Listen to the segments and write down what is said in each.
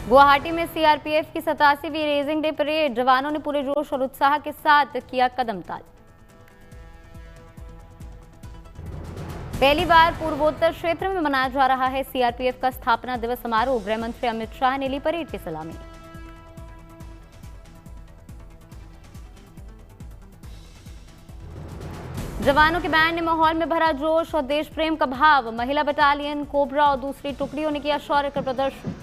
गुवाहाटी में सीआरपीएफ की 87वीं raising day parade, जवानों ने पूरे जोश और उत्साह के साथ किया कदम ताल। पहली बार पूर्वोत्तर क्षेत्र में मनाया जा रहा है सीआरपीएफ का स्थापना दिवस समारोह, गृह मंत्री अमित शाह ने ली परेड की सलामी। जवानों के बैंड ने माहौल में भरा जोश और देश प्रेम का भाव। महिला बटालियन, कोबरा और दूसरी टुकड़ियों ने किया शौर्य का प्रदर्शन।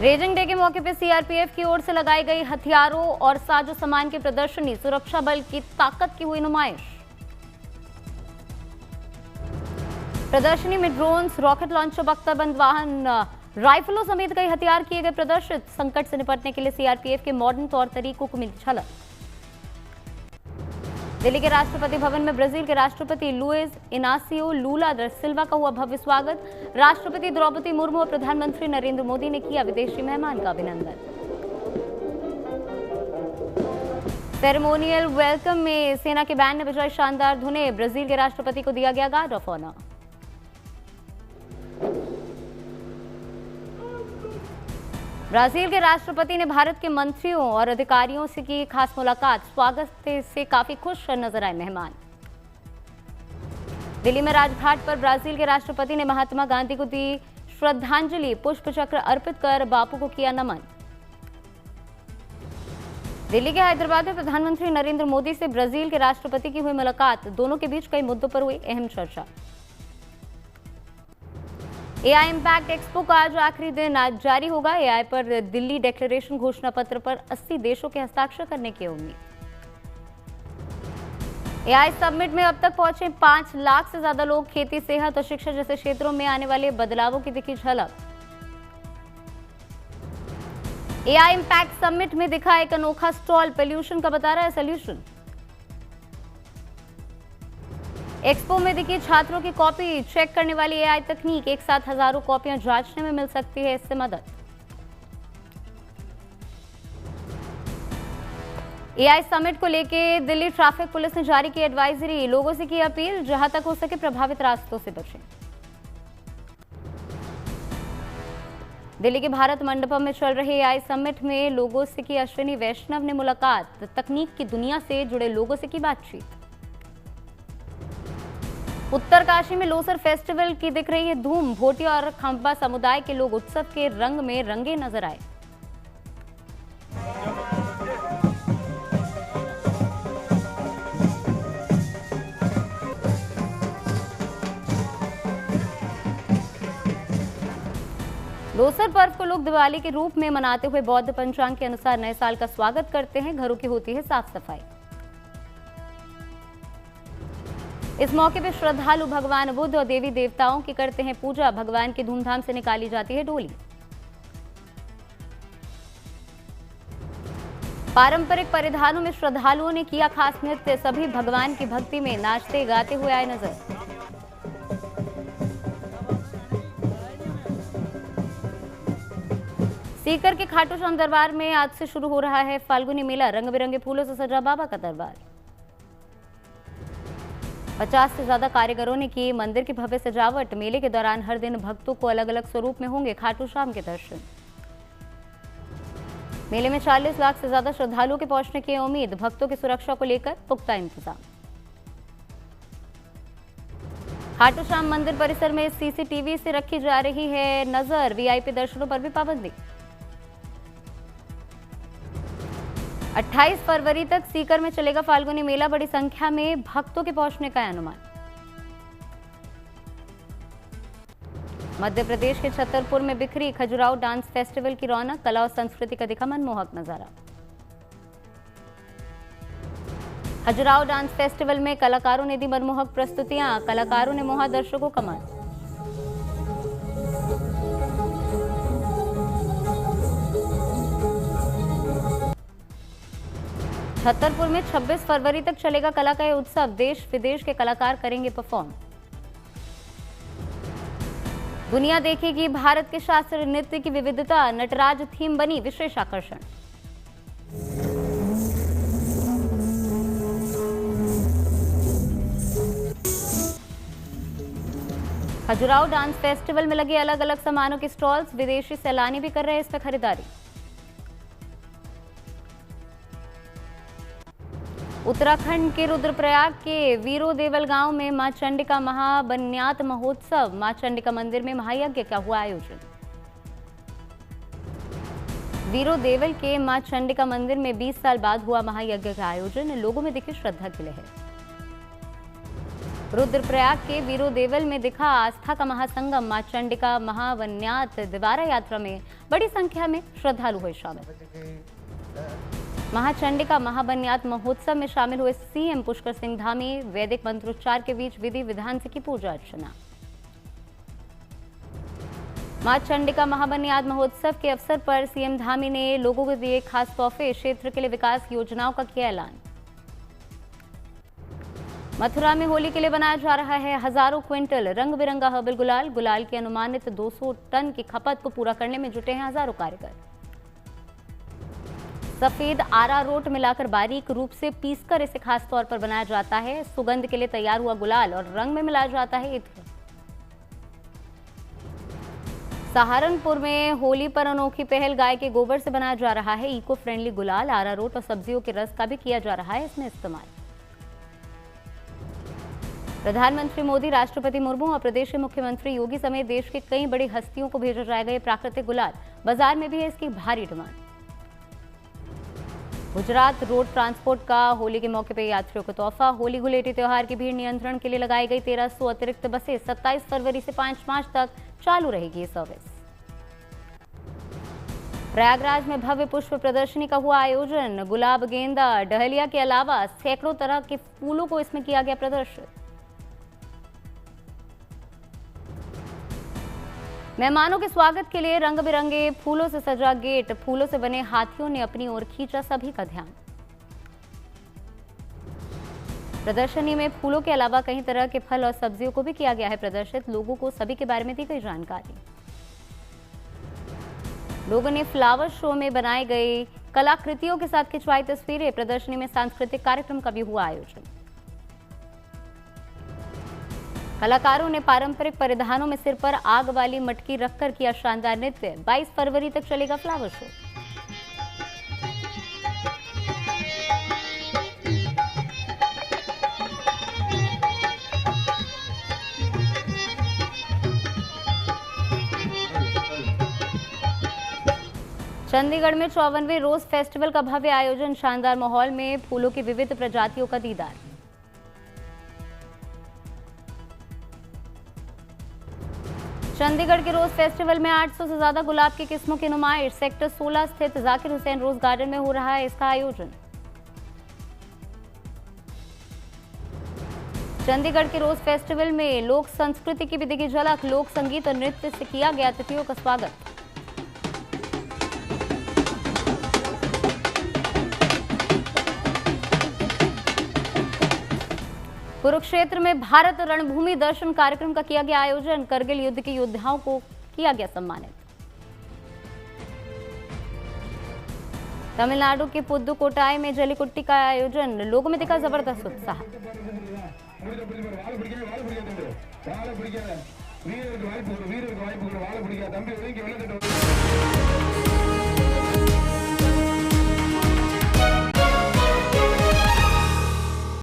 रेजिंग डे के मौके पर सीआरपीएफ की ओर से लगाई गई हथियारों और साजो सामान की प्रदर्शनी, सुरक्षा बल की ताकत की हुई नुमाइश। प्रदर्शनी में ड्रोन्स, रॉकेट लॉन्चर, बख्तरबंद वाहन, राइफलों समेत कई हथियार किए गए प्रदर्शित। संकट से निपटने के लिए सीआरपीएफ के मॉडर्न तौर तरीकों को मिली झलक। दिल्ली के राष्ट्रपति भवन में ब्राजील के राष्ट्रपति लुइस इनासियो लूला दा सिल्वा का हुआ भव्य स्वागत। राष्ट्रपति द्रौपदी मुर्मू और प्रधानमंत्री नरेंद्र मोदी ने किया विदेशी मेहमान का अभिनंदन। सेरेमोनियल वेलकम में सेना के बैंड ने बजाई शानदार धुनें। ब्राजील के राष्ट्रपति को दिया गया गार्ड ऑफ ऑनर। ब्राजील के राष्ट्रपति ने भारत के मंत्रियों और अधिकारियों से की खास मुलाकात। स्वागत से काफी खुश नजर आए मेहमान। दिल्ली में राजघाट पर ब्राजील के राष्ट्रपति ने महात्मा गांधी को दी श्रद्धांजलि, पुष्प चक्र अर्पित कर बापू को किया नमन। दिल्ली के हैदराबाद में प्रधानमंत्री नरेंद्र मोदी से ब्राजील के राष्ट्रपति की हुई मुलाकात। दोनों के बीच कई मुद्दों पर हुई अहम चर्चा। एआई इम्पैक्ट एक्सपो का आज आखिरी दिन, आज जारी होगा एआई पर दिल्ली डिक्लेरेशन घोषणा पत्र पर 80 देशों के हस्ताक्षर करने की उम्मीद। एआई समिट में अब तक पहुंचे 5 लाख से ज्यादा लोग। खेती, सेहत और शिक्षा जैसे क्षेत्रों में आने वाले बदलावों की दिखी झलक। एआई इम्पैक्ट समिट में दिखा एक अनोखा स्टॉल, पोल्यूशन का बता रहा है सोल्यूशन। एक्सपो में दिखी छात्रों की कॉपी चेक करने वाली एआई तकनीक। एक साथ हजारों कॉपियां जांचने में मिल सकती है इससे मदद। एआई समिट को लेकर दिल्ली ट्रैफिक पुलिस ने जारी की एडवाइजरी। लोगों से की अपील, जहां तक हो सके प्रभावित रास्तों से बचें। दिल्ली के भारत मंडपम में चल रहे एआई समिट में लोगों से की अश्विनी वैष्णव ने मुलाकात। तकनीक की दुनिया से जुड़े लोगों से की बातचीत। उत्तरकाशी में लोसर फेस्टिवल की दिख रही है धूम। भोटिया और खंबा समुदाय के लोग उत्सव के रंग में रंगे नजर आए। लोसर पर्व को लोग दिवाली के रूप में मनाते हुए बौद्ध पंचांग के अनुसार नए साल का स्वागत करते हैं। घरों की होती है साफ सफाई। इस मौके पर श्रद्धालु भगवान बुद्ध और देवी देवताओं की करते हैं पूजा। भगवान की धूमधाम से निकाली जाती है डोली। पारंपरिक परिधानों में श्रद्धालुओं ने किया खास नृत्य। सभी भगवान की भक्ति में नाचते गाते हुए आए नजर। सीकर के खाटू श्याम दरबार में आज से शुरू हो रहा है फाल्गुनी मेला। रंग बिरंगे फूलों से सजा बाबा का दरबार। 50 से ज्यादा कारीगरों ने की मंदिर की भव्य सजावट। मेले के दौरान हर दिन भक्तों को अलग अलग स्वरूप में होंगे खाटू श्याम के दर्शन। मेले में 40 लाख से ज्यादा श्रद्धालुओं के पहुंचने की उम्मीद। भक्तों की सुरक्षा को लेकर पुख्ता इंतजाम। खाटू श्याम मंदिर परिसर में सीसीटीवी से रखी जा रही है नजर। वीआईपी दर्शनों पर भी पाबंदी। 28 फरवरी तक सीकर में चलेगा फाल्गुनी मेला। बड़ी संख्या में भक्तों के पहुंचने का अनुमान। मध्य प्रदेश के छतरपुर में बिखरी खजुराहो डांस फेस्टिवल की रौनक। कला और संस्कृति का दिखा मनमोहक नजारा। खजुराहो डांस फेस्टिवल में कलाकारों ने दी मनमोहक प्रस्तुतियां। कलाकारों ने मोहा दर्शकों का मन। छतरपुर में 26 फरवरी तक चलेगा कला का यह उत्सव। देश विदेश के कलाकार करेंगे परफॉर्म। दुनिया देखेगी भारत के शास्त्रीय नृत्य की विविधता, नटराज थीम बनी विशेष आकर्षण। खजुराहो डांस फेस्टिवल में लगे अलग अलग सामानों के स्टॉल्स, विदेशी सैलानी भी कर रहे हैं इसमें खरीदारी। उत्तराखंड के रुद्रप्रयाग के वीरो देवल गांव में मां चंडिका महाबन्यात महोत्सव, मां चंडिका मंदिर में महायज्ञ का हुआ आयोजन। वीरो देवल के मां चंडिका मंदिर में 20 साल बाद हुआ महायज्ञ का आयोजन, लोगों में दिखी श्रद्धा की लहर। रुद्रप्रयाग के वीरो देवल में दिखा आस्था का महासंगम, मां चंडिका महावन्यात द्वारा यात्रा में बड़ी संख्या में श्रद्धालु हुए शामिल। महाचंडिका महाबन्यात महोत्सव में शामिल हुए सीएम पुष्कर सिंह धामी, वैदिक मंत्रोच्चार के बीच विधि विधान से की पूजा अर्चना। मां चंडिका महाबन्यात महोत्सव के अवसर पर सीएम धामी ने लोगों को दिए खास तोहफे, क्षेत्र के लिए विकास योजनाओं का किया ऐलान। मथुरा में होली के लिए बनाया जा रहा है हजारों क्विंटल रंग बिरंगा हर्बल गुलाल, गुलाल की अनुमानित 200 टन की खपत को पूरा करने में जुटे हैं हजारों कारीगर। सफेद अरारोट मिलाकर बारीक रूप से पीसकर इसे खास तौर पर बनाया जाता है। सुगंध के लिए तैयार हुआ गुलाल और रंग में मिलाया जाता है इत्र। सहारनपुर में होली पर अनोखी पहल, गाय के गोबर से बनाया जा रहा है इको फ्रेंडली गुलाल, अरारोट और सब्जियों के रस का भी किया जा रहा है इसमें इस्तेमाल। प्रधानमंत्री मोदी, राष्ट्रपति मुर्मू और प्रदेश के मुख्यमंत्री योगी समेत देश के कई बड़ी हस्तियों को भेजा जाएगा ये प्राकृतिक गुलाल, बाजार में भी है इसकी भारी डिमांड। गुजरात रोड ट्रांसपोर्ट का होली के मौके पर यात्रियों को तोहफा, होली गुलेटी त्योहार की भीड़ नियंत्रण के लिए लगाई गई 1300 अतिरिक्त बसें, 27 फरवरी से 5 मार्च तक चालू रहेगी ये सर्विस। प्रयागराज में भव्य पुष्प प्रदर्शनी का हुआ आयोजन, गुलाब, गेंदा, डहलिया के अलावा सैकड़ों तरह के फूलों को इसमें किया गया प्रदर्शित। मेहमानों के स्वागत के लिए रंग बिरंगे फूलों से सजा गेट, फूलों से बने हाथियों ने अपनी ओर खींचा सभी का ध्यान। प्रदर्शनी में फूलों के अलावा कई तरह के फल और सब्जियों को भी किया गया है प्रदर्शित, लोगों को सभी के बारे में दी गई जानकारी। लोगों ने फ्लावर शो में बनाई गई कलाकृतियों के साथ खिंचवाई तस्वीरें, प्रदर्शनी में सांस्कृतिक कार्यक्रम का भी हुआ आयोजन। कलाकारों ने पारंपरिक परिधानों में सिर पर आग वाली मटकी रखकर किया शानदार नृत्य, 22 फरवरी तक चलेगा फ्लावर शो। चंडीगढ़ में 54वें रोज फेस्टिवल का भव्य आयोजन, शानदार माहौल में फूलों की विविध प्रजातियों का दीदार। चंडीगढ़ के रोज फेस्टिवल में 800 से ज्यादा गुलाब की किस्मों की नुमाइश, सेक्टर 16 स्थित जाकिर हुसैन रोज गार्डन में हो रहा है इसका आयोजन। चंडीगढ़ के रोज फेस्टिवल में लोक संस्कृति की भी दिखी झलक, लोक संगीत और नृत्य से किया गया अतिथियों का स्वागत। कुरुक्षेत्र में भारत रणभूमि दर्शन कार्यक्रम का किया गया आयोजन, करगिल युद्ध के योद्धाओं को किया गया सम्मानित। तमिलनाडु के पुदुकोटाई में जलीकुट्टी का आयोजन, लोगों में दिखा जबरदस्त उत्साह।